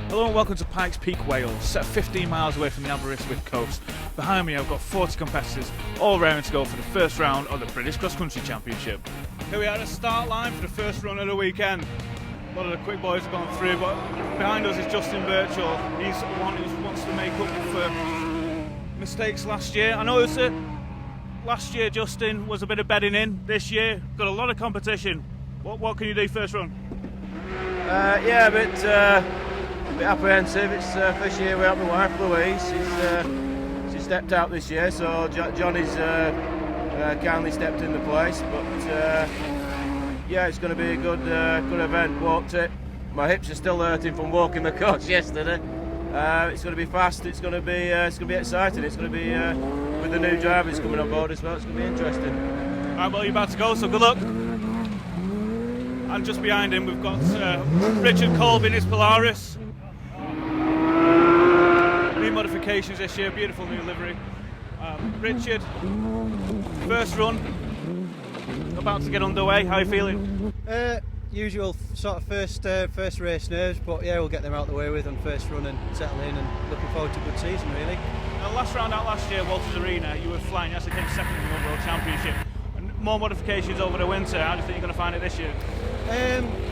Hello and welcome to Pikes Peak, Wales, set 15 miles away from the Aberystwyth coast. Behind me I've got 40 competitors, all raring to go for the first round of the British Cross Country Championship. Here we are at the start line for the first run of the weekend. A lot of the quick boys have gone through, but behind us is Justin Birchall. He's one who wants to make up for mistakes last year. I know last year Justin was a bit of bedding in. This year, got a lot of competition. What can you do first run? Yeah, a bit apprehensive. It's first year without my wife Louise. She's stepped out this year, so Johnny's kindly stepped in the place. But yeah, it's going to be a good event. Walked it. My hips are still hurting from walking the course yesterday. It's going to be fast. It's going to be exciting. It's going to be with the new drivers coming on board as well. It's going to be interesting. All right, well, you're about to go, so good luck. And just behind him we've got Richard Kolb in his Polaris. New modifications this year, beautiful new livery. Richard, first run, about to get underway. How are you feeling? Usual sort of first race nerves, but yeah, we'll get them out the way with on first run and settle in, and looking forward to a good season really. Last round out last year, Walters Arena, you were flying. You actually came second in the World Championship. And more modifications over the winter. How do you think you're going to find it this year?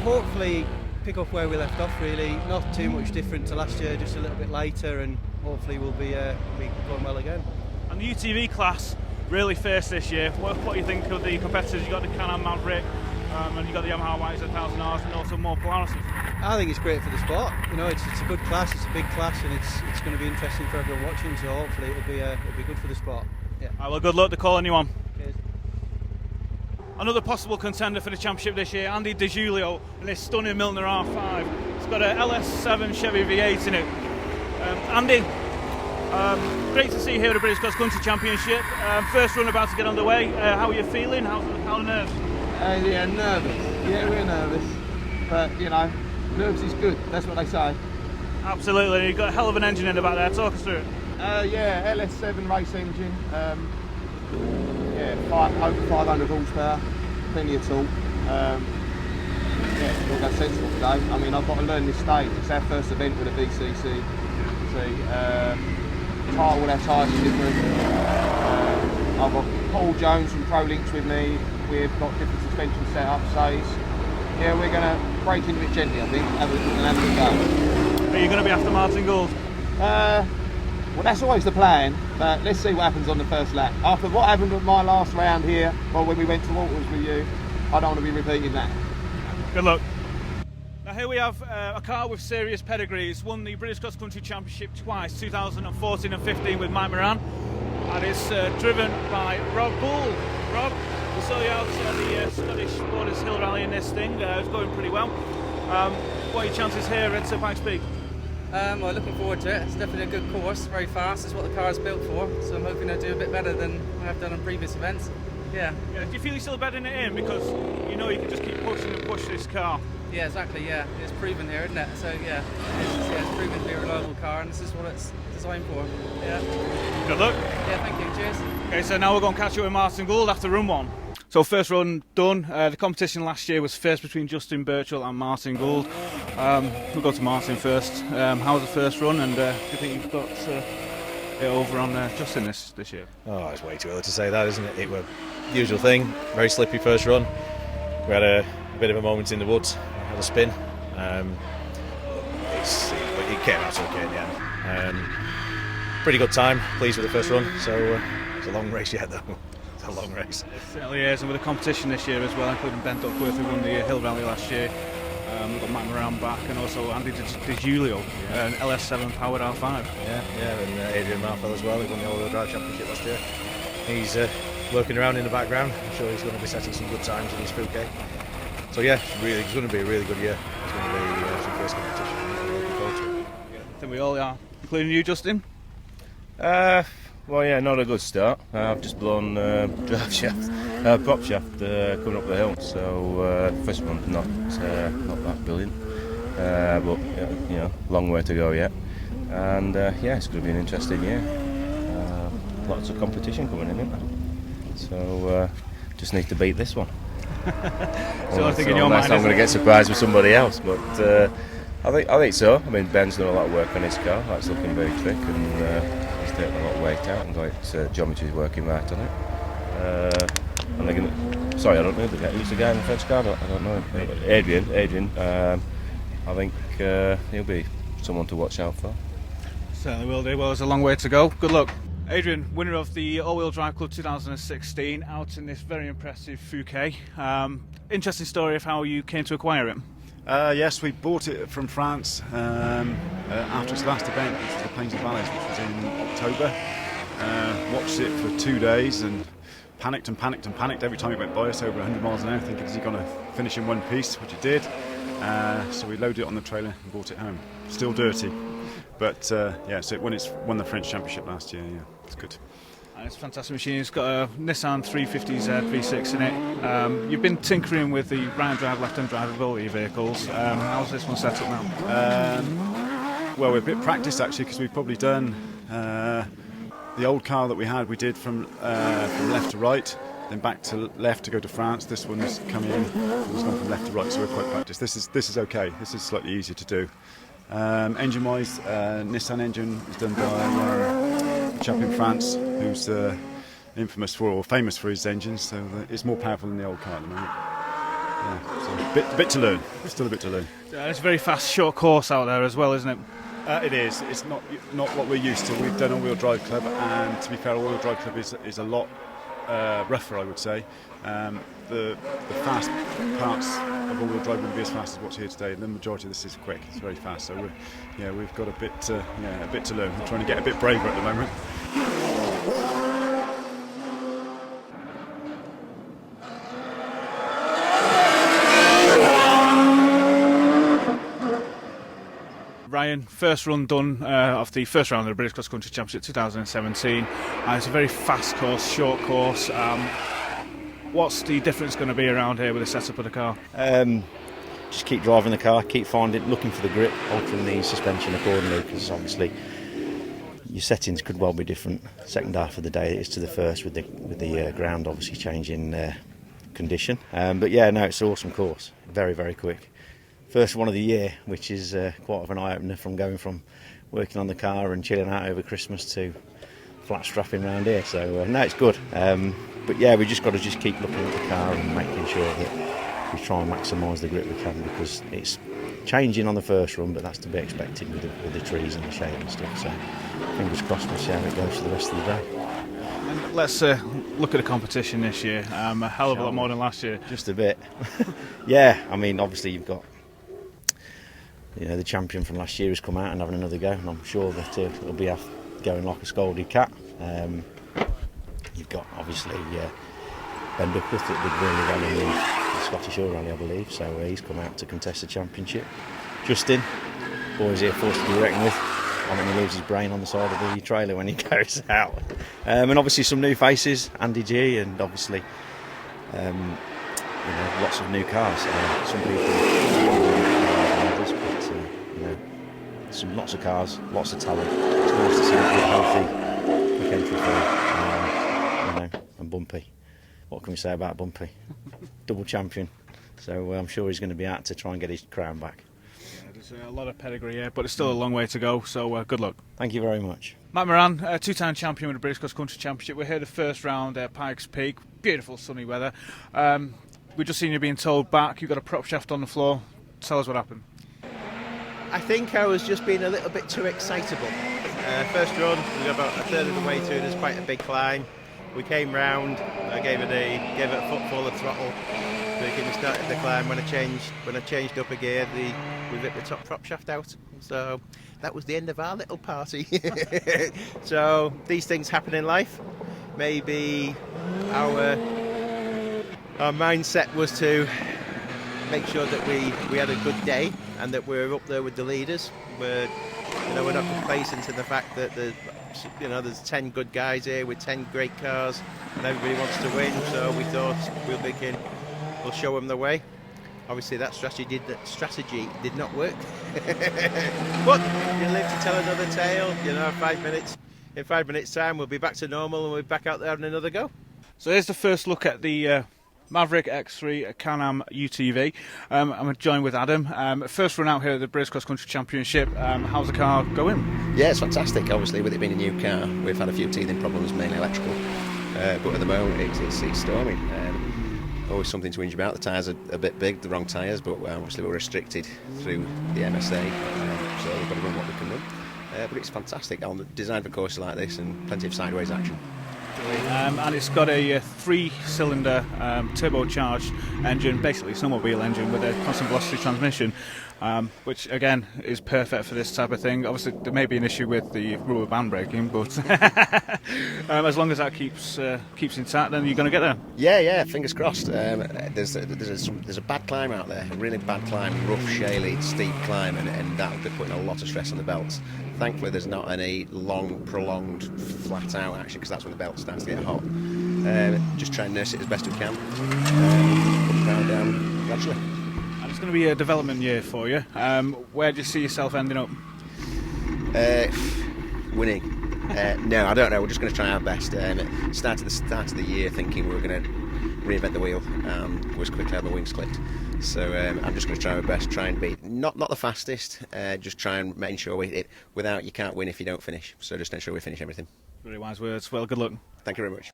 Hopefully pick up where we left off really. Not too much different to last year, just a little bit lighter, and hopefully we'll be going well again. And the UTV class really fierce this year. What do you think of the competitors? You got the Can-Am Maverick, and you got the Yamaha Whites 1000Rs, and also more Polaris. I think it's great for the sport. You know, it's a good class, it's a big class, and it's going to be interesting for everyone watching. So hopefully it'll be good for the sport. Yeah. All right, well, good luck to call anyone. Cheers. Another possible contender for the championship this year, Andy De Giulio, and his stunning Milner R5. It's got a LS7 Chevy V8 in it. Andy, great to see you here at the British Cross Country Championship. First run about to get underway. How are you feeling? How nervous? Yeah, nervous. Yeah, we're nervous. But, you know, nerves is good. That's what they say. Absolutely. You've got a hell of an engine in the back there. Talk us through it. Yeah, LS7 race engine. Over 500 horsepower. Plenty of torque. Yeah, we'll go sensible today. I mean, I've got to learn this stage. It's our first event with a VCC. Tyre will have tyres different. I've got Paul Jones from Pro Links with me. We've got different suspension setups, so yeah, we're going to break into it gently, I think, have a good go. Are you going to be after Martin Gould? Well, that's always the plan, but let's see what happens on the first lap. After what happened with my last round here, well, when we went to Walters with you, I don't want to be repeating that. Good luck. Now here we have a car with serious pedigree. It's won the British Cross Country Championship twice, 2014 and 15 with Mike Moran, and it's driven by Rob Bull. Rob, we saw you out at the Scottish Borders Hill Rally in this thing. It's going pretty well. What are your chances here at Pikes Peak? Well, looking forward to it. It's definitely a good course, very fast. It's what the car is built for, so I'm hoping to do a bit better than I've done on previous events. Yeah. Do you feel you're still bedding it in, because you know you can just keep pushing and push this car? Yeah, exactly. Yeah, it's proven here, isn't it? So yeah, it's proven to be a reliable car, and this is what it's designed for. Yeah. Good luck. Yeah, thank you. Cheers. Okay, so now we're going to catch up with Martin Gould after run one. So first run done. The competition last year was first between Justin Birchall and Martin Gould. We'll go to Martin first. How was the first run, and do you think you've got it over on Justin this year? Oh, it's way too early to say that, isn't it? It was the usual thing, very slippy first run. We had a bit of a moment in the woods, had a spin. It came out okay in the end. Pretty good time, pleased with the first run, so it's a long race yet though. It's a long race. It certainly is, and with the competition this year as well, including Ben Duckworth who won the Hill Rally last year. We've got Mike Moran back, and also Andy De Giulio, an LS7 powered R5. Yeah, and Adrian Marfell as well, who won the All-Wheel Drive Championship last year. He's working around in the background. I'm sure he's going to be setting some good times in his PeaK. So yeah, it's going to be a really good year. It's going to be some fierce competition. I'm looking forward to it. I think we all are, including you, Justin. Well, yeah, not a good start. I've just blown drive shaft, prop shaft coming up the hill. So first one's not that brilliant, but you know, long way to go yet. And yeah, it's going to be an interesting year. Lots of competition coming in, isn't there? So just need to beat this one. So I think in your mind, I'm going to get surprised with somebody else, but I think so. I mean, Ben's done a lot of work on his car. That's looking very thick, and he's taken a lot of weight out and got geometry's working right on it. And they're gonna, sorry, I don't know who's the guy in the French car. I don't know. Adrian. I think he'll be someone to watch out for. Certainly will do. Well, there's a long way to go. Good luck. Adrian, winner of the All-Wheel Drive Club 2016, out in this very impressive PeaK. Interesting story of how you came to acquire it. Yes, we bought it from France after its last event, which was the Plains of Valleys, which was in October. Watched it for 2 days and panicked every time it went by us over 100 miles an hour, thinking, is he going to finish in one piece, which it did. So we loaded it on the trailer and brought it home. Still dirty, but yeah, so it won the French Championship last year. Yeah, it's good. It's a fantastic machine. It's got a Nissan 350Z V6 in it. You've been tinkering with the right-hand drive, left-hand drivability vehicles. How's this one set up now? Well, we're a bit practiced actually, because we've probably done the old car that we had. We did from left to right, then back to left to go to France. This one's coming in. It's gone from left to right, so we're quite practiced. This is okay. This is slightly easier to do. Engine-wise, Nissan engine is done by a chap in France who's infamous for or famous for his engines, so it's more powerful than the old car at the moment. Yeah, so a bit to learn. Still a bit to learn. It's a very fast, short course out there as well, isn't it? It is. It's not what we're used to. We've done All-Wheel Drive Club, and to be fair, All-Wheel Drive Club is a lot rougher, I would say. The fast parts of All-Wheel Drive wouldn't be as fast as what's here today. The majority of this is quick. It's very fast. So we've got a bit to learn. We're trying to get a bit braver at the moment. Ryan, first run done of the first round of the British Cross Country Championship 2017. It's a very fast course, short course. What's the difference going to be around here with the setup of the car? Just keep driving the car, keep looking for the grip, altering the suspension accordingly, because obviously your settings could well be different second half of the day is to the first, with the ground obviously changing condition. But yeah, no, it's an awesome course, very, very quick. First one of the year, which is quite of an eye-opener, from going from working on the car and chilling out over Christmas to flat strapping around here. So no, it's good. But yeah, we just got to keep looking at the car and making sure that we try and maximise the grip we can, because it's changing on the first run, but that's to be expected with the trees and the shade and stuff. So fingers crossed, we'll see how it goes for the rest of the day. And let's look at the competition this year. A hell of a lot more than last year. Just a bit. Yeah, I mean, obviously you've got, the champion from last year has come out and having another go, and I'm sure that it'll be going like a scolded cat. You've got obviously Ben Duckworth that did really well in the Scottish Hill Rally, I believe, so he's come out to contest the championship. Justin, boys here forced to be reckoned with. I think he leaves his brain on the side of the trailer when he goes out. And obviously some new faces, Andy G, and obviously lots of new cars. Some people lots of cars, lots of talent. It's nice to see a good, healthy, quick entry for and Bumpy. What can we say about Bumpy? Double champion. So I'm sure he's going to be out to try and get his crown back. Yeah, there's a lot of pedigree here, but it's still a long way to go, so good luck. Thank you very much. Matt Moran, two-time champion with the British Cross Country Championship. We're here the first round, Pikes PeaK. Beautiful sunny weather. We've just seen you being told back. You've got a prop shaft on the floor. Tell us what happened. I think I was just being a little bit too excitable. First run, we got about a third of the way through. There's quite a big climb. We came round. I gave it a footful of throttle. We started the climb. When I changed up a gear, we ripped the top prop shaft out. So that was the end of our little party. So these things happen in life. Maybe our mindset was to make sure that we had a good day and that we're up there with the leaders. We're not complacent in the fact that there's 10 good guys here with 10 great cars and everybody wants to win. So we thought we'll show them the way. Obviously that strategy did not work. But you live to tell another tale. 5 minutes. In 5 minutes time we'll be back to normal and we'll be back out there having another go. So here's the first look at the Maverick X3 Can-Am UTV. I'm joined with Adam. First run out here at the British Cross Country Championship. How's the car going? Yeah, it's fantastic. Obviously, with it being a new car, we've had a few teething problems, mainly electrical. But at the moment, it's storming. Always something to whinge about. The tyres are a bit big, the wrong tyres, but obviously we're restricted through the MSA, so we've got to run what we can run. But it's fantastic. I'm designed for courses like this and plenty of sideways action. And it's got a 3-cylinder turbocharged engine, basically a snowmobile engine with a constant velocity transmission, which again is perfect for this type of thing. Obviously there may be an issue with the rubber band braking, but as long as that keeps intact, then you're going to get there. Yeah, fingers crossed. There's a bad climb out there, a really bad climb, rough, shaly, steep climb, and that'll be putting a lot of stress on the belts. Thankfully there's not any long, prolonged, flat out action, because that's when the belt starts to get hot. Just try and nurse it as best we can, put the car down gradually. And it's going to be a development year for you. Where do you see yourself ending up? Winning. No, I don't know. We're just going to try our best. Started the year thinking we were going to reinvent the wheel, and was quickly had my wings clipped. So I'm just going to try my best, try and beat not the fastest, just try and make sure without you can't win if you don't finish. So just ensure we finish everything. Very wise words. Well, good luck. Thank you very much.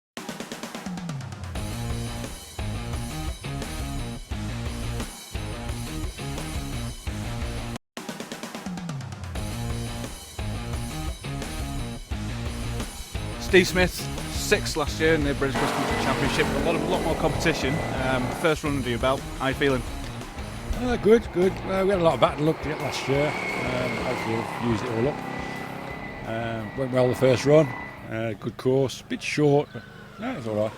Steve Smith, 6th last year in the British Cross Country Championship. A lot more competition. First run under your belt. How are you feeling? Good. We had a lot of battle luck to get last year. Hopefully we'll use it all up. Went well the first run. Good course, a bit short, but no, it was all right.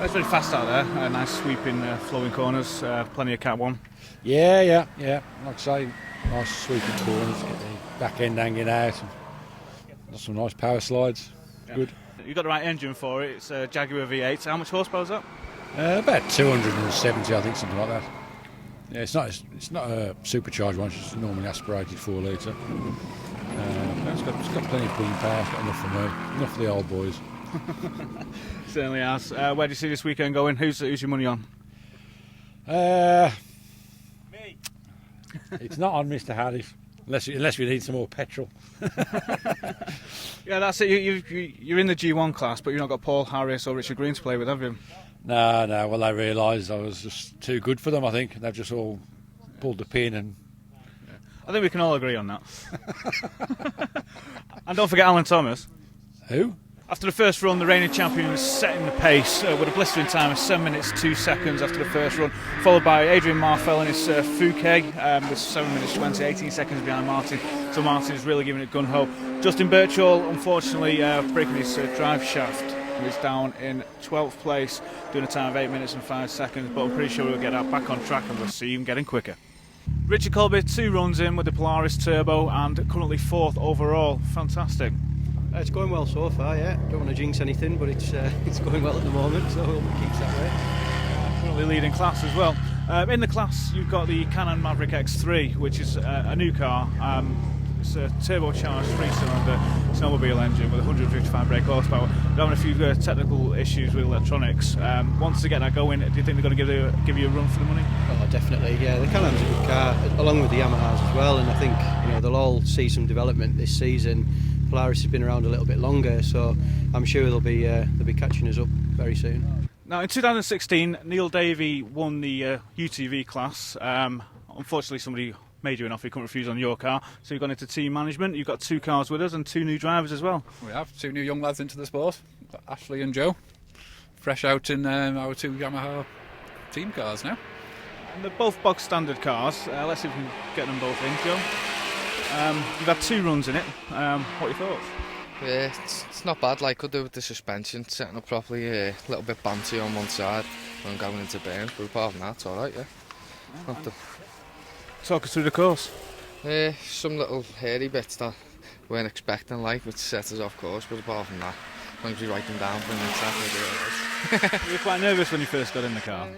It's very fast out there. Nice sweeping, flowing corners. Plenty of Cat 1. Yeah. Like I say, nice sweeping corners. Get the back end hanging out. And some nice power slides. Yeah. Good. You've got the right engine for it. It's a Jaguar V8. How much horsepower is that? About 270, I think, something like that. Yeah, it's not a supercharged one. It's just a normally aspirated 4 litre. It's got plenty of pulling power. It's got enough for me, enough for the old boys. Certainly has. Where do you see this weekend going? Who's your money on? Me. It's not on Mr. Harris, unless we need some more petrol. Yeah, that's it. You're in the G1 class, but you've not got Paul Harris or Richard Green to play with, have you? No. Well, they realised I was just too good for them, I think. They've just all pulled the pin and... I think we can all agree on that. And don't forget Alan Thomas. Who? After the first run, the reigning champion was setting the pace with a blistering time of 7 minutes 2 seconds after the first run, followed by Adrian Marfell and his PeaK with 7 minutes 20, 18 seconds behind Martin. So Martin is really giving it gun-ho. Justin Birchall, unfortunately, breaking his drive shaft. He's down in 12th place, doing a time of 8 minutes and 5 seconds, but I'm pretty sure we'll get that back on track and we'll see him getting quicker. Richard Colby, 2 runs in with the Polaris Turbo and currently 4th overall. Fantastic. It's going well so far, yeah. Don't want to jinx anything, but it's going well at the moment, so we'll keep that way. Currently leading class as well. In the class, you've got the Can-Am Maverick X3, which is a new car. It's a turbocharged 3-cylinder snowmobile engine with 155 brake horsepower. They're having a few technical issues with electronics. Once to get that going, do you think they're going to give you a run for the money? Oh, definitely, yeah. The Can-Am's a good car, along with the Yamahas as well, and I think they'll all see some development this season. Polaris has been around a little bit longer, so I'm sure they'll be catching us up very soon. Now, in 2016, Neil Davey won the UTV class. Unfortunately, somebody made you an offer you couldn't refuse on your car, so you've gone into team management. You've got 2 cars with us and 2 new drivers as well. We have 2 new young lads into the sport, Ashley and Joe, fresh out in our 2 Yamaha team cars now. And they're both box standard cars. Let's see if we can get them both in, Joe. You've had 2 runs in it. What are your thoughts? Yeah, it's not bad. Like, could do with the suspension setting up properly. A little bit bumpy on one side when going into burns, but apart from that, it's alright. Yeah. Talk us through the course. Some little hairy bits that we weren't expecting, like, which set us off course. But apart from that, as long as we write them down for an insect, Were you quite nervous when you first got in the car?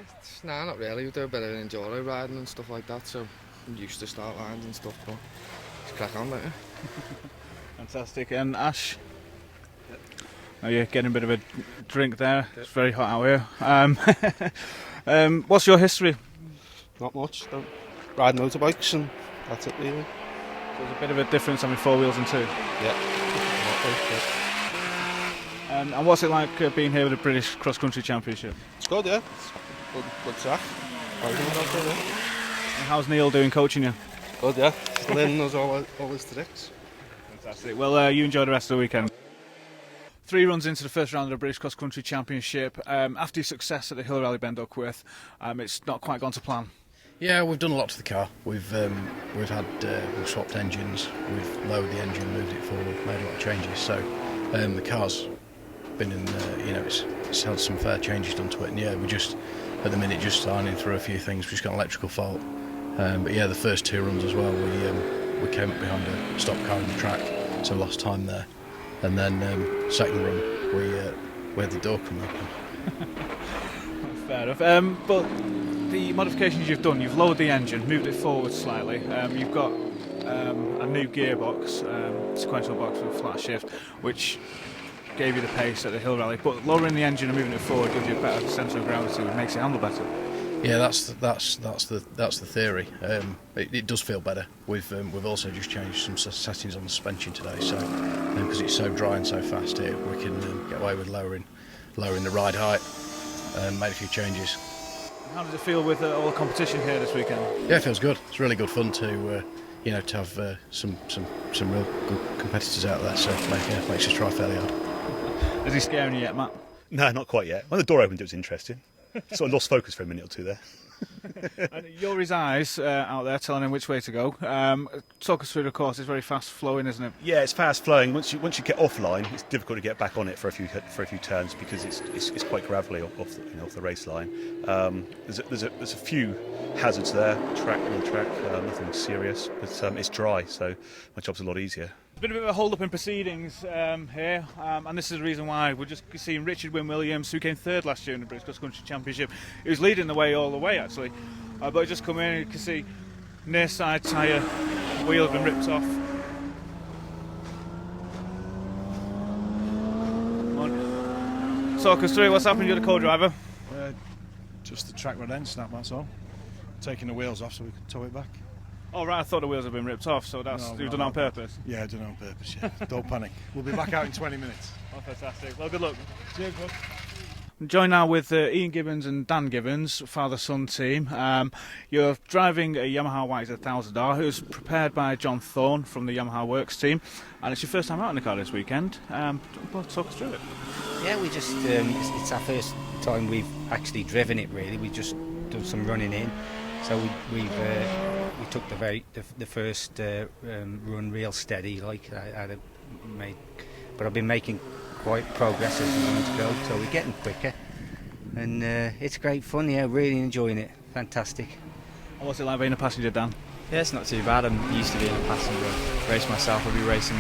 Nah, not really. We do a bit of enduro riding and stuff like that, so I'm used to start lines and stuff. But just crack on, don't you? Fantastic. And Ash, Oh, you're getting a bit of a drink there. It's very hot out here. What's your history? Not much. Don't ride motorbikes and that's it really. There's a bit of a difference having 4 wheels and 2. Yeah. And what's it like being here with the British Cross Country Championship? It's good, yeah. It's good track. And how's Neil doing coaching you? Good, yeah. Just learning us all his tricks. Fantastic. Well, you enjoy the rest of the weekend. 3 runs into the first round of the British Cross Country Championship. After your success at the Hill Rally Ben Duckworth, it's not quite gone to plan. Yeah, we've done a lot to the car. We've swapped engines, we've lowered the engine, moved it forward, made a lot of changes. So the car's been in, it's had some fair changes done to it. And yeah, we just at the minute just ironing through a few things. We've just got an electrical fault. But yeah, the first 2 runs as well, we came up behind a stop car in the track, so lost time there. And then second run, we had the door come open. Fair enough. But the modifications you've done, you've lowered the engine, moved it forward slightly. You've got a new gearbox, sequential box with flat shift, which gave you the pace at the Hill Rally. But lowering the engine and moving it forward gives you a better centre of gravity, which makes it handle better. Yeah, that's the theory. It does feel better. We've also just changed some settings on the suspension today, so because it's so dry and so fast here, we can get away with lowering the ride height. Made a few changes. How does it feel with all the competition here this weekend? Yeah, it feels good. It's really good fun to to have some real good competitors out there. So makes us try fairly hard. Is he scaring you yet, Matt? No, not quite yet. When the door opened, it was interesting. Sort of lost focus for a minute or two there. And you're his eyes out there telling him which way to go. Talk us through the course. It's very fast flowing, isn't it? Yeah, it's fast flowing. Once you get offline, it's difficult to get back on it for a few turns because it's quite gravelly off the race line. There's a few hazards there, nothing serious, but it's dry, so my job's a lot easier. Been a bit of a hold-up in proceedings here, and this is the reason why. We're just seeing Richard Wynne-Williams, who came 3rd last year in the British Cross Country Championship. He was leading the way all the way, actually. But he just come in and you can see near side tyre, wheel has been ripped off. Talk us through what's happened. You're the co-driver. Just the track rod end snap, that's all. Taking the wheels off so we could tow it back. Oh right, I thought the wheels had been ripped off, so you've done it on purpose? Yeah, done it on purpose, yeah. Don't panic. We'll be back out in 20 minutes. Oh, fantastic. Well, good luck. Cheers, bud. I'm joined now with Ian Gibbons and Dan Gibbons, father-son team. You're driving a Yamaha YZ1000R, who's prepared by John Thorne from the Yamaha Works team, and it's your first time out in the car this weekend. Talk us through it. Yeah, we just it's our first time we've actually driven it. Really, we've just done some running in. So we took the first run real steady, like but I've been making quite progress as we want to go. So we're getting quicker, and it's great fun. Yeah, really enjoying it. Fantastic. What's it like being a passenger, Dan? Yeah, it's not too bad. I'm used to being a passenger. Race myself. I'll be racing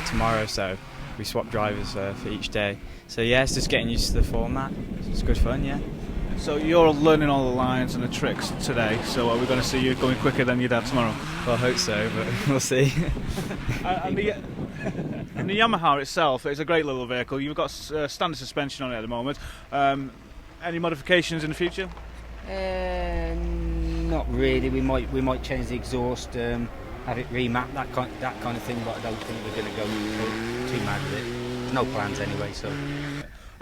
tomorrow, so we swap drivers for each day. So yeah, it's just getting used to the format. It's good fun, yeah. So you're learning all the lines and the tricks today, so are we going to see you going quicker than your dad tomorrow? Well, I hope so, but we'll see. And the Yamaha itself is a great little vehicle. You've got standard suspension on it at the moment. Any modifications in the future? Not really. We might change the exhaust, have it remapped, that kind of thing, but I don't think we're going to go too mad with it. No plans anyway, so...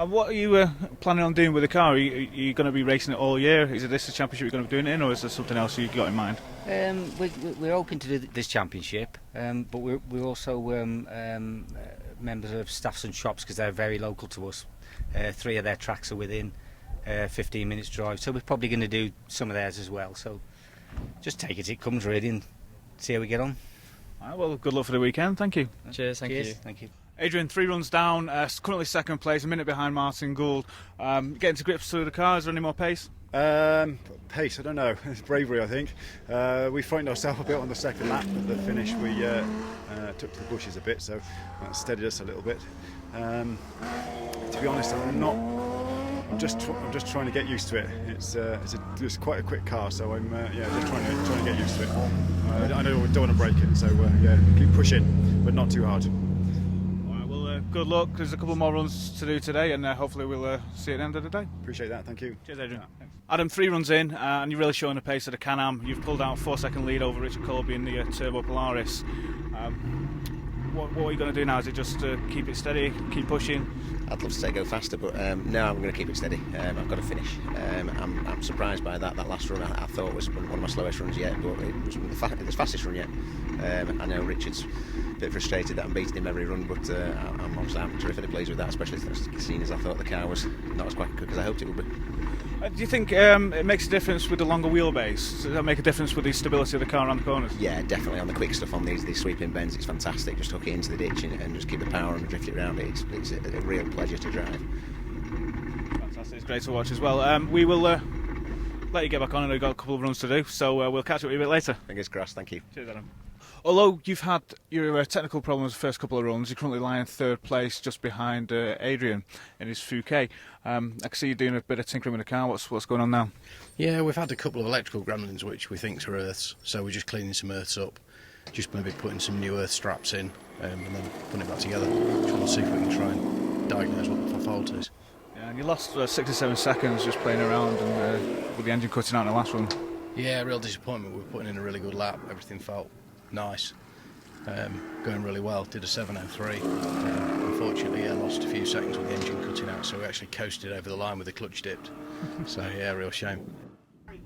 And what are you planning on doing with the car? Are you going to be racing it all year? Is it this the championship you're going to be doing it in, or is there something else you've got in mind? We're hoping to do this championship, but we're also members of Staffs and Shops because they're very local to us. 3 of their tracks are within 15 minutes drive, so we're probably going to do some of theirs as well. So just take it as it comes really and see how we get on. All right, well, good luck for the weekend. Thank you. Cheers. Thank you. Thank you. Adrian, 3 runs down, currently 2nd place, a minute behind Martin Gould. Getting to grips through the car, is there any more pace? Pace, I don't know. It's bravery, I think. We frightened ourselves a bit on the 2nd lap at the finish. We took to the bushes a bit, so that steadied us a little bit. To be honest, I'm just trying to get used to it. It's quite a quick car, so I'm just trying to get used to it. I don't want to break it, so keep pushing, but not too hard. Good luck. There's a couple more runs to do today, and hopefully we'll see you at the end of the day. Appreciate that. Thank you. Cheers, Adrian. Adam, 3 runs in, and you're really showing the pace of the Can-Am. You've pulled out a 4-second lead over Richard Colby in the Turbo Polaris. What are you going to do now? Is it just keep it steady, keep pushing? I'd love to say go faster, but no, I'm going to keep it steady. I've got to finish. I'm surprised by that last run. I thought was one of my slowest runs yet, but it was the fastest run yet. I know Richard's a bit frustrated that I'm beating him every run, but I'm terrifically pleased with that, especially seeing as I thought the car was not as quick as I hoped it would be. Do you think it makes a difference with the longer wheelbase? Does that make a difference with the stability of the car around the corners? Yeah, definitely. On the quick stuff, on these sweeping bends, it's fantastic. Just hook it into the ditch and just keep the power and drift it around it. It's a real pleasure to drive. Fantastic. It's great to watch as well. We will let you get back on, and we've got a couple of runs to do, so we'll catch up with you a bit later. Fingers crossed. Thank you. Cheers, Adam. Although you've had your technical problems the first couple of runs, you're currently lying 3rd place just behind Adrian in his PeaK. I can see you doing a bit of tinkering with the car. What's going on now? Yeah, we've had a couple of electrical gremlins which we think are earths, so we're just cleaning some earths up. Just maybe putting some new earth straps in and then putting it back together. Just want to see if we can try and diagnose what the fault is. Yeah, and you lost 67 seconds just playing around and with the engine cutting out in the last one. Yeah, real disappointment. We were putting in a really good lap. Everything felt nice. Going really well. Did a 7:03. Unfortunately, I lost a few seconds with the engine cutting out, so we actually coasted over the line with the clutch dipped. So yeah, real shame.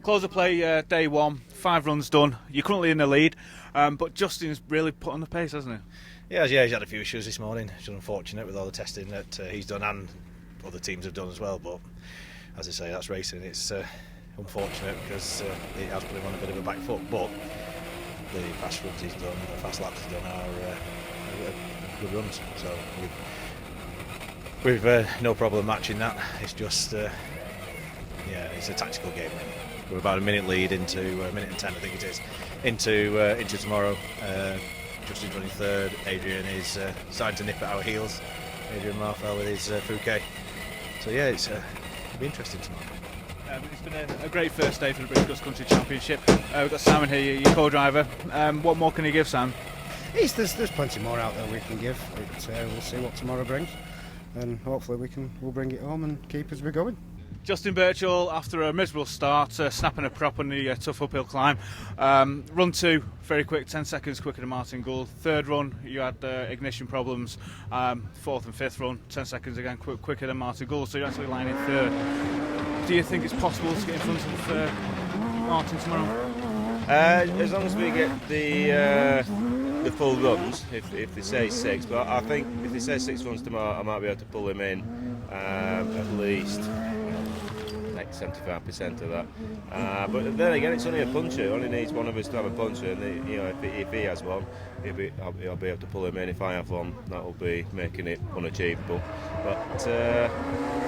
Close of play, day 1, 5 runs done. You're currently in the lead, but Justin's really put on the pace, hasn't he? Yeah, he's had a few issues this morning. It's unfortunate with all the testing that he's done and other teams have done as well. But as I say, that's racing. It's unfortunate because it has put him on a bit of a back foot. But the fast runs he's done, the fast laps he's done are good runs. So we've no problem matching that. It's just it's a tactical game. We're about a minute lead into a minute and 10, I think it is, into tomorrow. Justin's running 3rd. Adrian is starting to nip at our heels. Adrian Marfell with his PeaK. So yeah, it'll be interesting tomorrow. It's been a great first day for the British Cross Country Championship. We've got Simon here, your co-driver. What more can you give, Sam? There's plenty more out there we can give. We'll see what tomorrow brings, and hopefully we'll bring it home and keep as we're going. Justin Birchall, after a miserable start, snapping a prop on the tough uphill climb. Run 2, very quick, 10 seconds quicker than Martin Gould. 3rd run, you had ignition problems. 4th and 5th run, 10 seconds again quicker than Martin Gould, so you're actually lying in 3rd. Do you think it's possible to get in front of Martin tomorrow? As long as we get the full runs, if they say 6, but I think if they say 6 runs tomorrow, I might be able to pull him in at least 75% of that. But then again, it's only a puncher. It only needs one of us to have a puncher, and if he has one, I'll be able to pull him in. If I have one, that'll be making it unachievable. But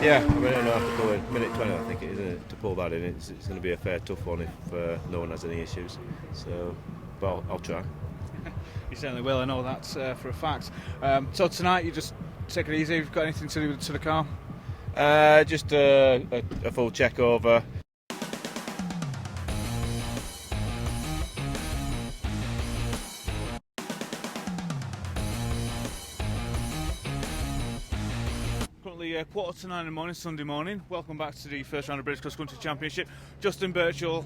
yeah, I mean, I don't know how to pull in minute 20. I think it is to pull that in. It's going to be a fair tough one if no one has any issues. So, but I'll try. You certainly will. I know that for a fact. So tonight, you just take it easy. Have you got anything to do to the car? Just a full check over. Currently 8:45 in the morning, Sunday morning. Welcome back to the first round of British Cross Country Championship. Justin Birchall,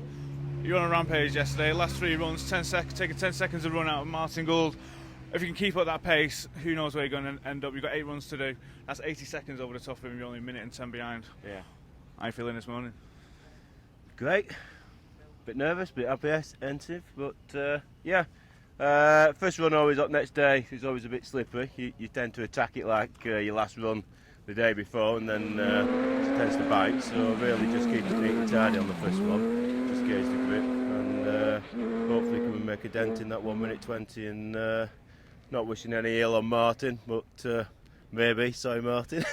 you were on a rampage yesterday. Last 3 runs, taking 10 seconds to run out of Martin Gould. If you can keep up that pace, who knows where you're going to end up. You've got 8 runs to do. That's 80 seconds over the top of him. You're only a minute and 10 behind. Yeah. How are you feeling this morning? Great. Bit nervous, bit apprehensive, but yeah. First run always up next day is always a bit slippery. You tend to attack it like your last run the day before, and then it tends to bite. So really just keep it neat and tidy on the first one. Just gauge the grip, and hopefully can we make a dent in that 1 minute 20, and not wishing any ill on Martin, but maybe, sorry Martin,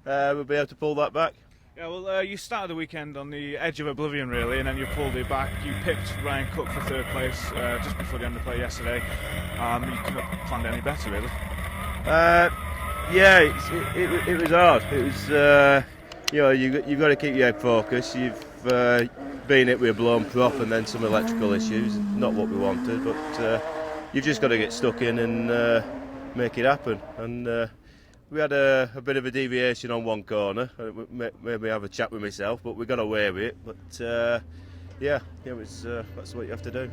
we'll be able to pull that back. Yeah, well, you started the weekend on the edge of oblivion, really, and then you pulled it back. You picked Ryan Cook for 3rd place just before the end of play yesterday. You couldn't have planned any better, really. Yeah, it was hard. It was, you've got to keep your head focused. You've been hit with a blown prop and then some electrical issues. Not what we wanted, but you've just got to get stuck in and make it happen. And we had a bit of a deviation on one corner. Made me have a chat with myself, but we got away with it. But yeah, that's what you have to do.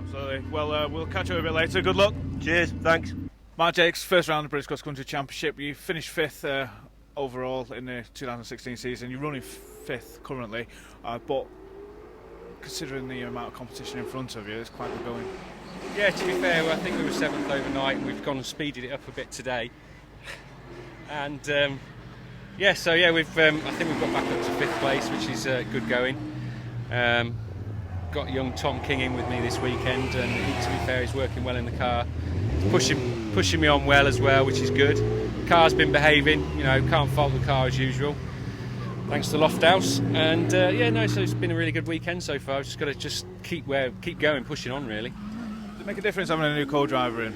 Absolutely. Well, we'll catch up a bit later. Good luck. Cheers. Thanks. Mark Jakes, first round of the British Cross Country Championship. You finished 5th overall in the 2016 season. You're running 5th currently, but considering the amount of competition in front of you, it's quite good going. Yeah, to be fair, I think we were 7th overnight and we've gone and speeded it up a bit today. And I think we've got back up to 5th place, which is good going. Got young Tom King in with me this weekend, and he, to be fair, he's working well in the car. He's pushing me on well as well, which is good. Car's been behaving, can't fault the car as usual. Thanks to Lofthouse, and so it's been a really good weekend so far. I've just got to keep going, pushing on really. Does it make a difference having a new co-driver in?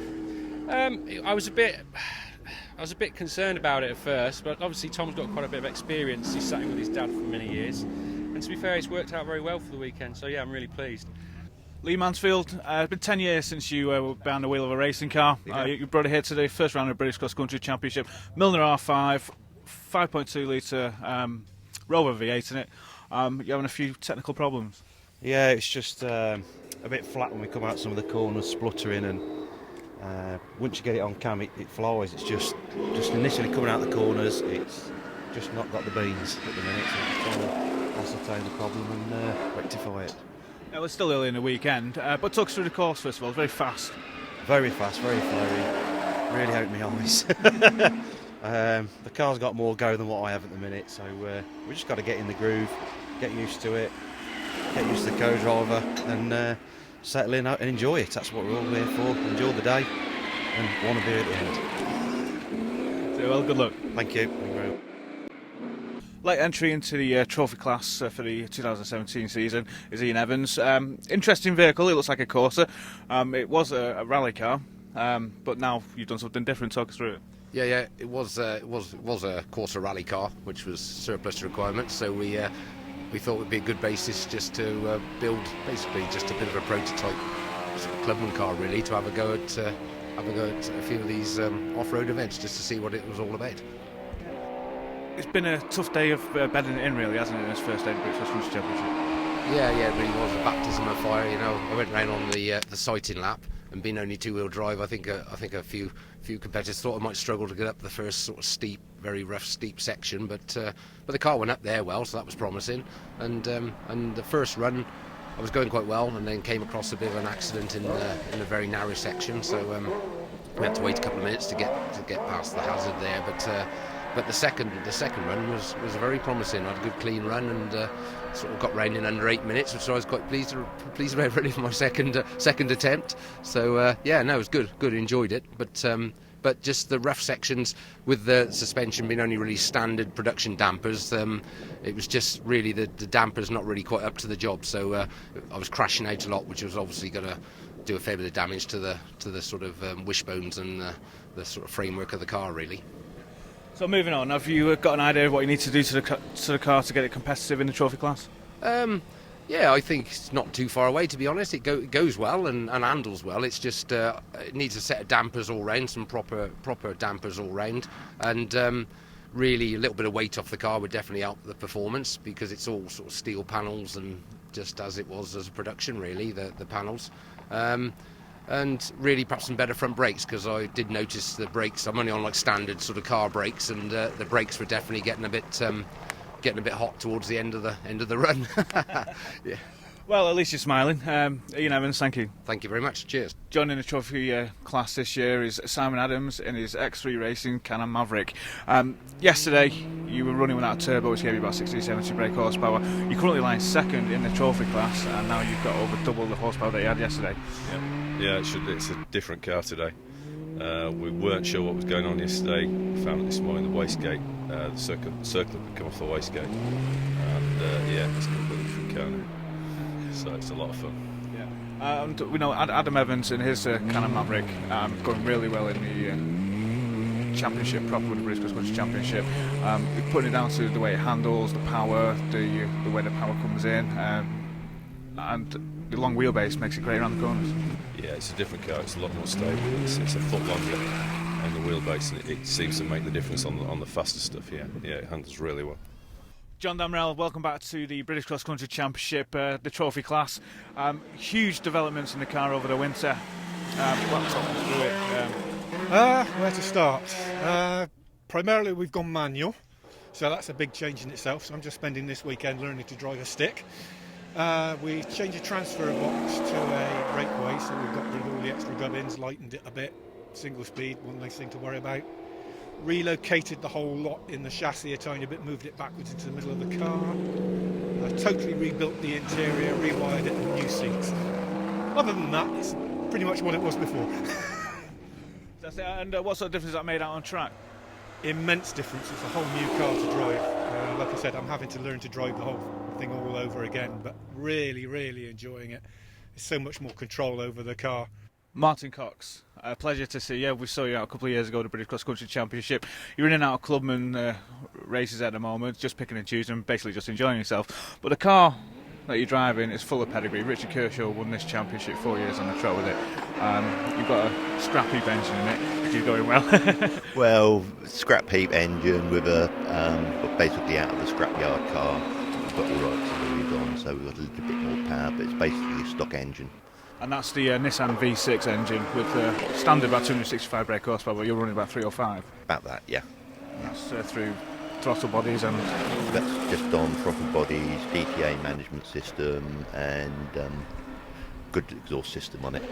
I was a bit concerned about it at first, but obviously Tom's got quite a bit of experience. He's sat in with his dad for many years, and to be fair, it's worked out very well for the weekend. So yeah, I'm really pleased. Lee Mansfield, it's been 10 years since you were behind the wheel of a racing car. You brought it here today, first round of the British Cross Country Championship. Milner R5, 5.2 litre Rover V8 in it. You're having a few technical problems. Yeah, it's just a bit flat when we come out some of the corners, spluttering, and once you get it on cam, it flies. It's just initially coming out the corners, it's just not got the beans at the minute, so I'm just trying to ascertain the problem and rectify it. Well, it's still early in the weekend, but talk us through the course first of all. Very fast. Very fast, very flowy. Really hurt my eyes. The car's got more go than what I have at the minute, so we just got to get in the groove, get used to it, get used to the co-driver, and settle in and enjoy it. That's what we're all here for. Enjoy the day and want to be at the end. So, well, good luck. Thank you. Thank you very much. Late entry into the trophy class for the 2017 season is Ian Evans. Interesting vehicle. It looks like a Corsa. It was a rally car, but now you've done something different. Talk us through it. Yeah. It was a Corsa rally car, which was surplus to requirements. So we thought it would be a good basis just to build basically just a bit of a prototype sort of clubman car, really, to have a go at a few of these off-road events, just to see what it was all about. It's been a tough day of bedding it in, really, hasn't it, in this first day of the British Cross Country Championship? Yeah, it really was a baptism of fire. I went round on the sighting lap, and being only two-wheel drive, I think a few competitors thought I might struggle to get up the first sort of steep, very rough, steep section, but the car went up there well, so that was promising. And the first run, I was going quite well, and then came across a bit of an accident in a very narrow section, so we had to wait a couple of minutes to get past the hazard there, but the second run was very promising. I had a good clean run and sort of got round in under 8 minutes, which I was quite pleased about really for my second attempt. So it was good. Enjoyed it, but just the rough sections with the suspension being only really standard production dampers, it was just really the dampers not really quite up to the job. So I was crashing out a lot, which was obviously going to do a fair bit of damage to the sort of wishbones and the sort of framework of the car, really. So moving on, have you got an idea of what you need to do to the car to get it competitive in the trophy class? I think it's not too far away, to be honest. It goes well and handles well. It's just it needs a set of dampers all round, some proper dampers all round, and really a little bit of weight off the car would definitely help the performance, because it's all sort of steel panels and just as it was as a production, really, the panels. And really perhaps some better front brakes, because I did notice the brakes, I'm only on like standard sort of car brakes, and the brakes were definitely getting a bit hot towards the end of the run. Yeah. Well, at least you're smiling. Ian Evans, thank you. Thank you very much. Cheers. Joining the trophy class this year is Simon Adams in his X3 Racing Can-Am Maverick. Yesterday you were running without a turbo, which gave you about 60-70 brake horsepower. You're currently lying second in the trophy class, and now you've got over double the horsepower that you had yesterday. Yeah, it's a different car today. We weren't sure what was going on yesterday. We found it this morning, the wastegate, the circuit had come off the wastegate, and it's a completely different car now. So it's a lot of fun. Yeah. And we know Adam Evans in his Can-Am Maverick going really well in the championship, proper with the British Cross Country Championship. Putting it down to the way it handles, the power, the way the power comes in, and the long wheelbase makes it great around the corners. Yeah, it's a different car. It's a lot more stable. It's a foot longer. on the wheelbase, and it seems to make the difference on the faster stuff. Yeah, it handles really well. John Damrell, welcome back to the British Cross Country Championship, the trophy class. Huge developments in the car over the winter. What's up through it? Where to start? Primarily we've gone manual, so that's a big change in itself. So I'm just spending this weekend learning to drive a stick. We changed the transfer box to a breakaway, so we've got rid of all the extra gubbins, lightened it a bit, single speed, one less thing to worry about. Relocated the whole lot in the chassis a tiny bit, moved it backwards into the middle of the car. Totally rebuilt the interior, rewired it with new seats. Other than that, it's pretty much what it was before. That's it. And what sort of difference has that made out on track? Immense difference. It's a whole new car to drive. Like I said, I'm having to learn to drive the whole thing all over again, but really, really enjoying it. There's so much more control over the car. Martin Cox, a pleasure to see you. We saw you out a couple of years ago at the British Cross Country Championship. You're in and out of clubman races at the moment, just picking and choosing, basically just enjoying yourself. But the car that you're driving is full of pedigree. Richard Kershaw won this championship 4 years on the trot with it. You've got a scrap heap engine in it. You're going well. Well, scrap heap engine with a basically out of the scrapyard car. We've got all right auxiliaries on, so we've got a little bit more power, but it's basically a stock engine. And that's the Nissan V6 engine with standard about 265 brake horsepower, but you're running about 305. About that, yeah. And that's through throttle bodies and... That's just on throttle bodies, DTA management system, and good exhaust system on it.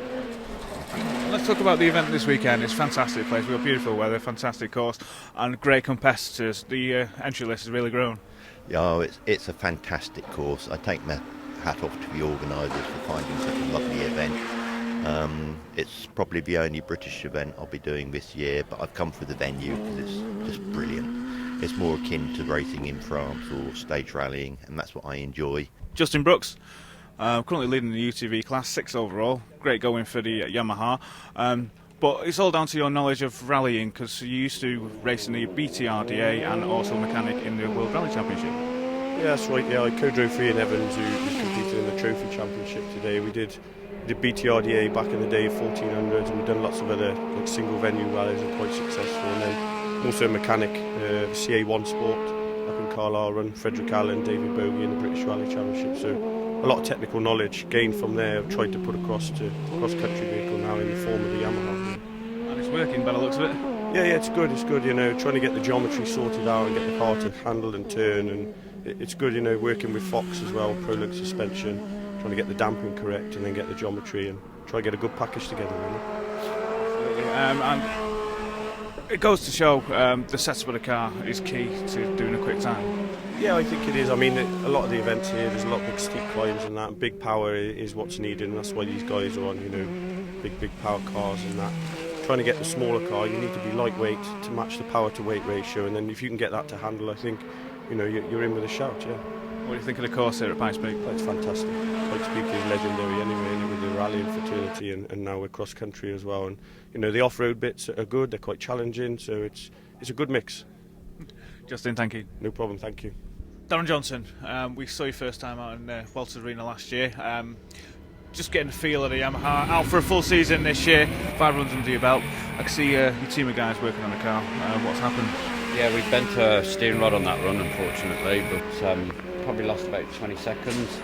Let's talk about the event this weekend. It's a fantastic place. We've got beautiful weather, fantastic course, and great competitors. The entry list has really grown. Yeah, it's a fantastic course. I take my hat off to the organisers for finding such a lovely event. It's probably the only British event I'll be doing this year, but I've come for the venue because it's just brilliant. It's more akin to racing in France or stage rallying, and that's what I enjoy. Justin Brooks, currently leading the UTV class, 6th overall. Great going for the Yamaha. But it's all down to your knowledge of rallying, because you used to race in the BTRDA and also mechanic in the World Rally Championship. Yeah, that's right. Yeah, I co-drove for Ian Evans, who competed in the Trophy Championship today. We did BTRDA back in the day, 1400s, and we've done lots of other single venue rallies and quite successful. And then also mechanic, the CA1 Sport up in Carlisle, run Frederick Allen, David Bogie in the British Rally Championship. So a lot of technical knowledge gained from there. I've tried to put across to cross-country vehicle now in the form of the Yamaha. And it's working by the looks of it. Yeah, it's good. It's good. Trying to get the geometry sorted out and get the car to handle and turn, and it's good. Working with Fox as well, Prolink suspension, trying to get the damping correct and then get the geometry and try to get a good package together. Really. And it goes to show the setup of the car is key to doing a quick time. Yeah, I think it is. I mean, a lot of the events here, there's a lot of big steep climbs and that, and big power is what's needed, and that's why these guys are on, big power cars and that. Trying to get the smaller car, you need to be lightweight to match the power to weight ratio, and then if you can get that to handle, I think, you're in with a shout, yeah. What do you think of the course here at Pikes Peak? It's fantastic. Pikes Peak is legendary anyway, with the rallying fraternity and now we're cross country as well. And the off-road bits are good, they're quite challenging, so it's a good mix. Justin, thank you. No problem, thank you. Darren Johnson, we saw you first time out in Walters Arena last year. Just getting the feel of the Yamaha, out for a full season this year, 5 runs under your belt. I can see your team of guys working on the car. What's happened? Yeah, we bent a steering rod on that run, unfortunately, but probably lost about 20 seconds.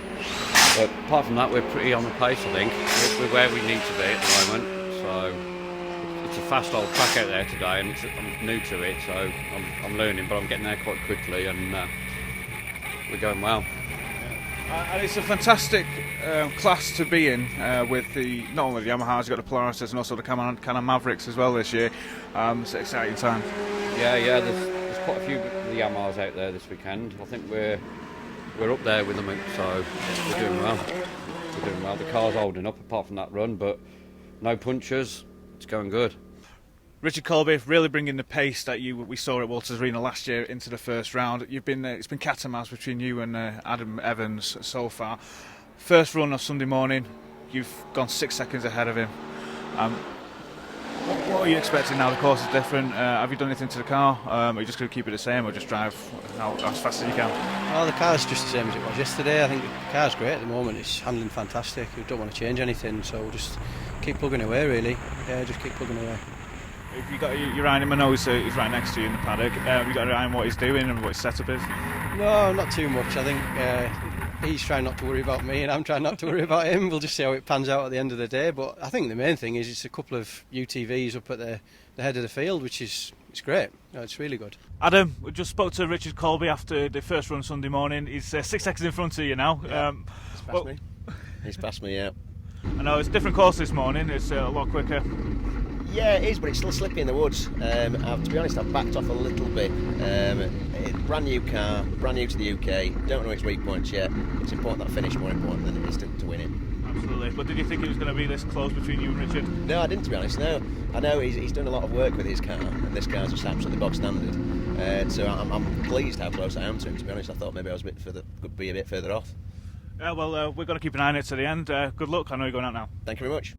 But apart from that, we're pretty on the pace, I think. We're where we need to be at the moment. So it's a fast old track out there today, and I'm new to it, so I'm learning, but I'm getting there quite quickly, and we're going well. And it's a fantastic class to be in with not only the Yamahas, you've got the Polarises and also the Can-Am Mavericks as well this year. It's an exciting time. Yeah, there's quite a few of the Yamahas out there this weekend. I think we're up there with them, so we're doing well. We're doing well. The car's holding up apart from that run, but no punches. It's going good. Richard Colby really bringing the pace that we saw at Walters Arena last year into the first round. It's been cat and mouse between you and Adam Evans so far. First run of Sunday morning, you've gone 6 seconds ahead of him. What are you expecting now? The course is different. Have you done anything to the car? Are you just going to keep it the same or just drive as fast as you can? Oh, the car's just the same as it was yesterday. I think the car's great at the moment. It's handling fantastic. We don't want to change anything, so we'll just keep plugging away, really. Yeah, just keep plugging away. Have you got your eye on him? I know he's right next to you in the paddock. Have you got your eye on what he's doing and what his setup is? No, not too much. I think he's trying not to worry about me and I'm trying not to worry about him. We'll just see how it pans out at the end of the day. But I think the main thing is it's a couple of UTVs up at the head of the field, which is great. No, it's really good. Adam, we just spoke to Richard Colby after the first run Sunday morning. He's 6 seconds in front of you now. Yeah, he's passed me. He's passed me, yeah. I know it's a different course this morning. It's a lot quicker. Yeah, it is, but it's still slippy in the woods. To be honest, I've backed off a little bit. Brand new car, brand new to the UK, don't know its weak points yet. It's important that I finish, more important than it is to win it. Absolutely. But did you think it was going to be this close between you and Richard? No, I didn't, to be honest, no. I know he's done a lot of work with his car, and this car's just absolutely bog standard. So I'm pleased how close I am to him, to be honest. I thought maybe I was could be a bit further off. Well, we're going to keep an eye on it to the end. Good luck. I know you're going out now. Thank you very much.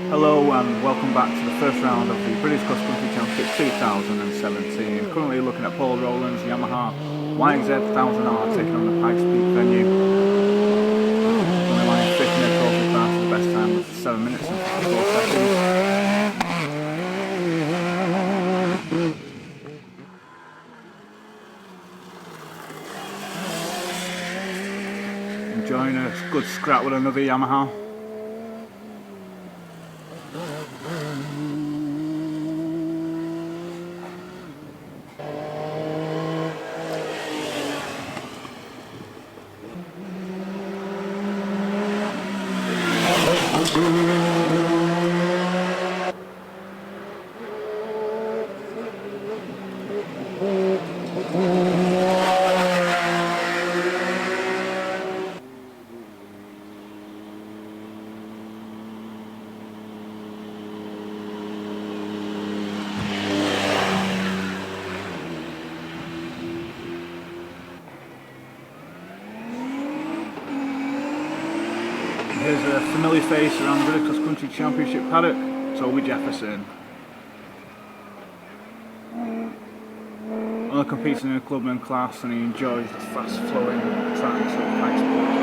Hello and welcome back to the first round of the British Cross Country Championship 2017. Currently looking at Paul Rowland's Yamaha YZ 1000R taking on the Pikes PeaK venue. Only lying 5th in the trophy class for the best time of 7 minutes and 54 seconds. Enjoying a good scrap with another Yamaha. Here's a familiar face around the British Cross Country Championship paddock, Toby Jefferson. Only competing in a clubman class and he enjoys the fast flowing tracks of Pikes PeaK.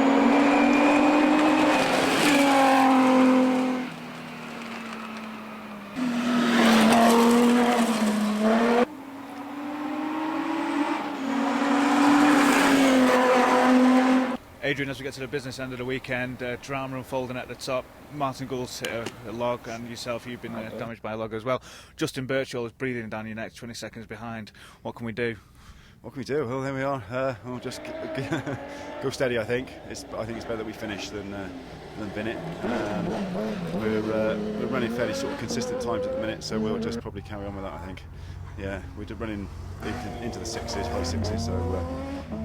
Adrian, as we get to the business end of the weekend, drama unfolding at the top. Martin Gould's hit a log, and yourself, you've been damaged by a log as well. Justin Birchall is breathing down your neck, 20 seconds behind. What can we do? What can we do? Well, there we are. We'll just go steady. I think it's better that we finish than bin it. We're running fairly sort of consistent times at the minute, so we'll just probably carry on with that. I think. Yeah, we're running into the sixes, high sixes. So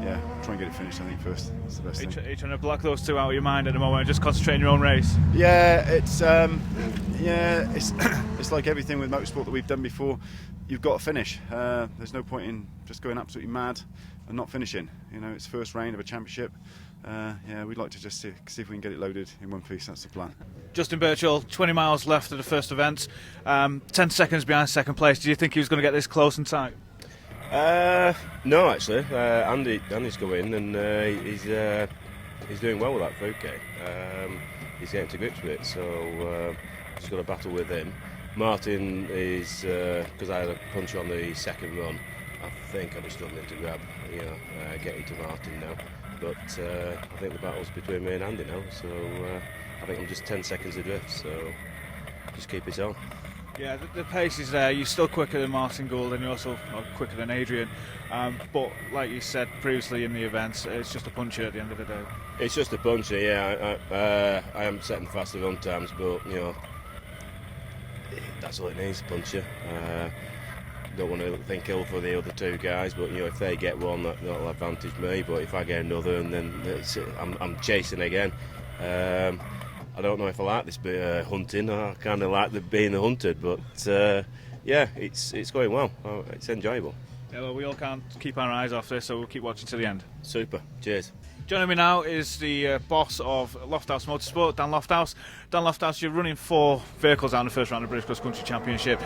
yeah, try and get it finished. I think first. That's the best thing. Are you trying to block those two out of your mind at the moment and just concentrate on your own race? Yeah, it's it's like everything with motorsport that we've done before. You've got to finish. There's no point in just going absolutely mad and not finishing. You know, it's first round of a championship. Yeah, we'd like to just see if we can get it loaded in one piece. That's the plan. Justin Birchall, 20 miles left of the first event, 10 seconds behind second place. Do you think he was going to get this close and tight? No, actually. Andy's going and he's doing well with that PeaK. He's getting to grips with it, so just got to battle with him. Martin is, because I had a punch on the second run, I think I'll be struggling to get into Martin now. But I think the battle's between me and Andy now, so I think I'm just 10 seconds adrift, so just keep it on. Yeah, the pace is there. You're still quicker than Martin Gould and you're also quicker than Adrian. But like you said previously in the event, it's just a puncher at the end of the day. It's just a puncher, yeah. I am setting faster run times, but that's all it needs, a puncher. Don't want to think ill for the other two guys, but if they get one, that'll advantage me. But if I get another, and then I'm chasing again. I don't know if I like this bit of hunting. I kind of like being hunted, but yeah, it's going well. It's enjoyable. Yeah, well, we all can't keep our eyes off this, so we'll keep watching to the end. Super. Cheers. Joining me now is the boss of Lofthouse Motorsport, Dan Lofthouse. Dan Lofthouse, you're running 4 vehicles out in the first round of the British Cross Country Championship.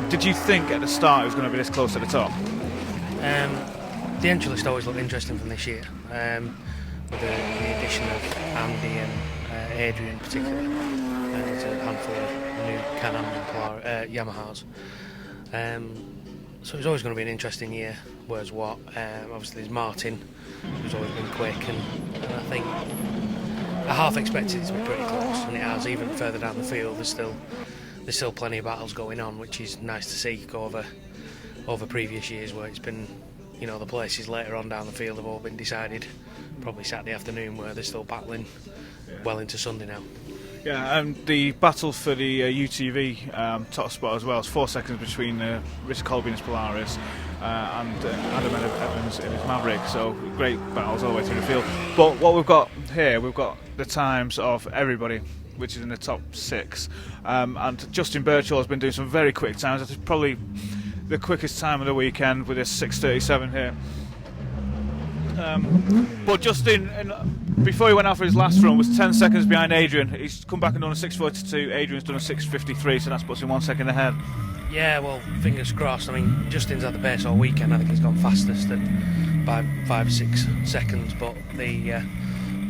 Did you think at the start it was going to be this close to the top? The entry list always looked interesting from this year, with the addition of Andy and Adrian particularly. There's a handful of new Can-Am and Yamahas. So it's always going to be an interesting year. Whereas what? Obviously there's Martin, who's always been quick, and I think I half expected it to be pretty close, and it has. Even further down the field, there's still plenty of battles going on, which is nice to see over previous years where it's been, you know, the places later on down the field have all been decided probably Saturday afternoon, where they're still battling well into Sunday now. Yeah, and the battle for the UTV top spot as well. It's 4 seconds between Richard Colby in his Polaris and Adam Evans in his Maverick. So great battles all the way through the field. But what we've got here, we've got the times of everybody, which is in the top 6. And Justin Birchall has been doing some very quick times. That's probably the quickest time of the weekend with a 6:37 here. But Justin, before he went out for his last run, was 10 seconds behind Adrian. He's come back and done a 6:42. Adrian's done a 6:53, so that puts him 1 second ahead. Yeah, well, fingers crossed. I mean, Justin's had the pace all weekend. I think he's gone fastest by 5-6 seconds. But we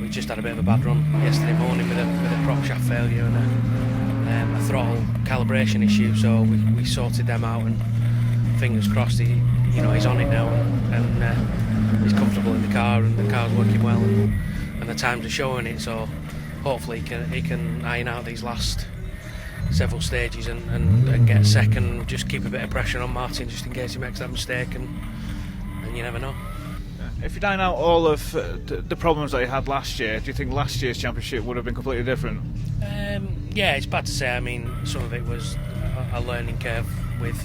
just had a bit of a bad run yesterday morning with a prop shaft failure and a throttle calibration issue. So we sorted them out, and fingers crossed, he's on it now, and he's comfortable in the car, and the car's working well, and the times are showing it. So hopefully he can iron out these last several stages and get second. Just keep a bit of pressure on Martin just in case he makes that mistake, and you never know. If you dine out all of the problems that he had last year, do you think last year's championship would have been completely different? Yeah, it's bad to say. I mean, some of it was a learning curve with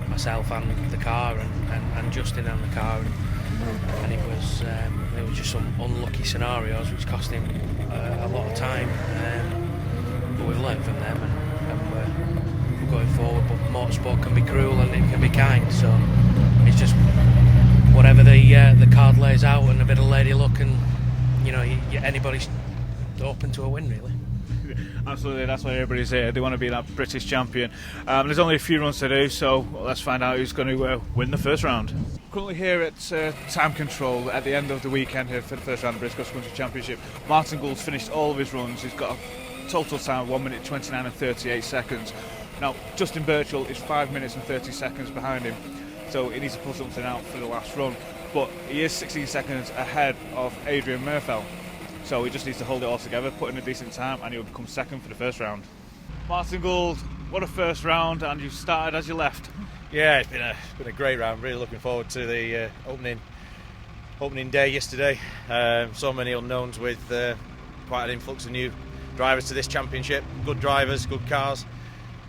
myself and the car, and Justin and the car, and it was just some unlucky scenarios which cost him a lot of time. But we've learned from them, and we're going forward. But motorsport can be cruel and it can be kind, so it's just whatever the card lays out, and a bit of lady luck, and anybody's open to a win, really. Absolutely, that's why everybody's here. They want to be that British champion. There's only a few runs to do, so let's find out who's going to win the first round. Currently here at time control at the end of the weekend here for the first round of the British Cross Country Championship. Martin Gould's finished all of his runs. He's got a total time of 1 minute 29 and 38 seconds. Now, Justin Birchall is 5 minutes and 30 seconds behind him, so he needs to pull something out for the last run. But he is 16 seconds ahead of Adrian Murfell. So he just needs to hold it all together, put in a decent time, and he'll become second for the first round. Martin Gould, what a first round, and you started as you left. Yeah, it's been a great round. Really looking forward to the opening day yesterday. So many unknowns with quite an influx of new drivers to this championship. Good drivers, good cars,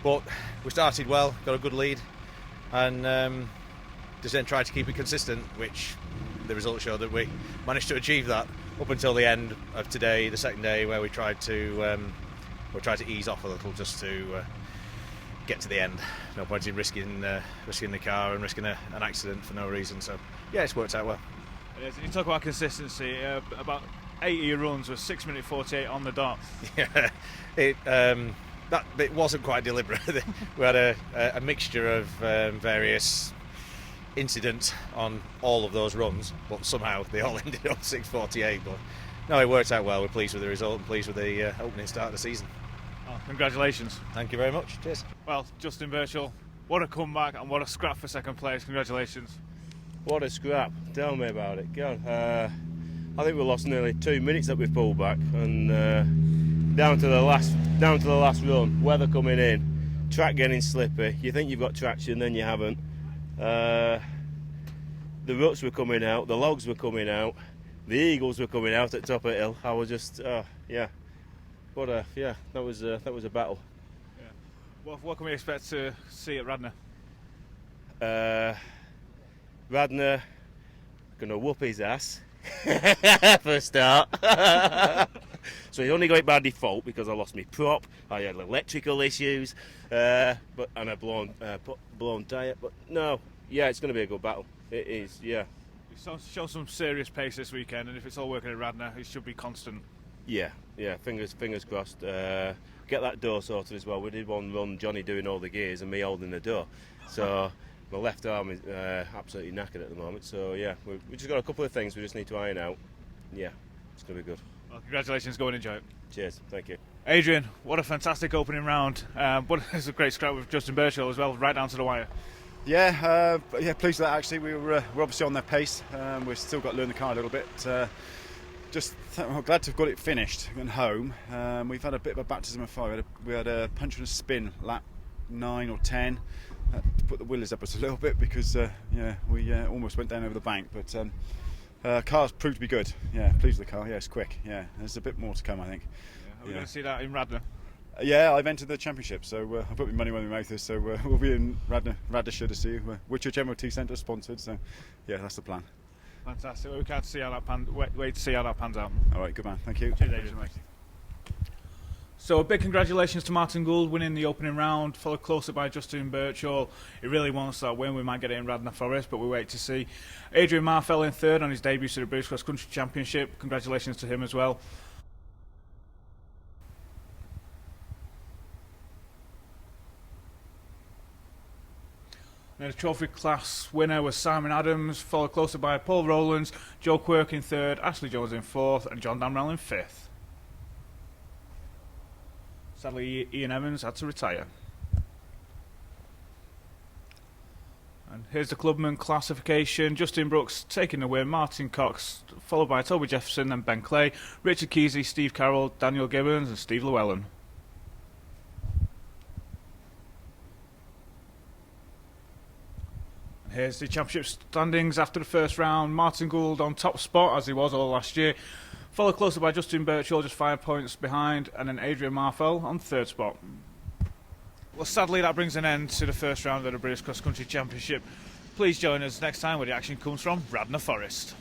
but we started well, got a good lead, and just then tried to keep it consistent, which the results show that we managed to achieve that up until the end of today, the second day, where we tried to ease off a little just to get to the end. No point in risking the car and risking an accident for no reason. So yeah, it's worked out well. You talk about consistency. About 80 runs with 6 minute 48 on the dot. Yeah, it wasn't quite deliberate. We had a mixture of various incidents on all of those runs, but somehow they all ended up 6:48. But no, it worked out well. We're pleased with the result and pleased with the opening start of the season. Oh, congratulations. Thank you very much. Cheers. Well, Justin Birchall, what a comeback and what a scrap for second place. Congratulations. What a scrap. Tell me about it. God, I think we lost nearly 2 minutes that we pulled back, and down to the last run, weather coming in, track getting slippy. You think you've got traction, then you haven't. The ruts were coming out, the logs were coming out, the eagles were coming out at the top of the hill. I was just, that was a battle. Yeah. What can we expect to see at Radnor? Radnor gonna whoop his ass for a start. So he's only got it by default because I lost my prop. I had electrical issues, and a blown tyre. But no, yeah, it's going to be a good battle. It is, yeah. He's shown some serious pace this weekend, and if it's all working at Radnor, it should be constant. Yeah, fingers crossed. Get that door sorted as well. We did one run, Johnny doing all the gears and me holding the door. So my left arm is absolutely knackered at the moment. So yeah, we just got a couple of things we just need to iron out. Yeah, it's going to be good. Well, congratulations, go and enjoy it. Cheers, thank you. Adrian, what a fantastic opening round. But it's a great scrap with Justin Birchall as well, right down to the wire. Yeah, pleased with that actually. We're obviously on their pace. We've still got to learn the car a little bit. I'm glad to have got it finished and home. We've had a bit of a baptism of fire. We had a punch and a spin lap 9 or 10 to put the willies up us a little bit because we almost went down over the bank. But car's proved to be good. Yeah, pleased with the car. Yeah, it's quick. Yeah, there's a bit more to come, I think. Are we going to see that in Radnor? Yeah, I've entered the championship, so I put my money where my mouth is. So we'll be in Radnorshire to see you, which MOT Centre sponsored. So yeah, that's the plan. Fantastic. Well, we can't see how that wait to see how that pans out. All right, good man. Thank you. Cheers, Adrian. So a big congratulations to Martin Gould winning the opening round, followed closely by Justin Birchall. He really wants that win. We might get it in Radnor Forest, but we wait to see. Adrian Marfell in third on his debut to the British Cross Country Championship. Congratulations to him as well. And the trophy class winner was Simon Adams, followed closer by Paul Rowlands, Joe Quirk in third, Ashley Jones in fourth, and John Damrell in fifth. Sadly, Ian Evans had to retire. And here's the clubman classification. Justin Brooks taking the win, Martin Cox, followed by Toby Jefferson and Ben Clay, Richard Keasley, Steve Carroll, Daniel Gibbons and Steve Llewellyn. Here's the championship standings after the first round. Martin Gould on top spot, as he was all last year. Followed closer by Justin Birchall, just 5 points behind. And then Adrian Marfell on third spot. Well, sadly, that brings an end to the first round of the British Cross Country Championship. Please join us next time where the action comes from Radnor Forest.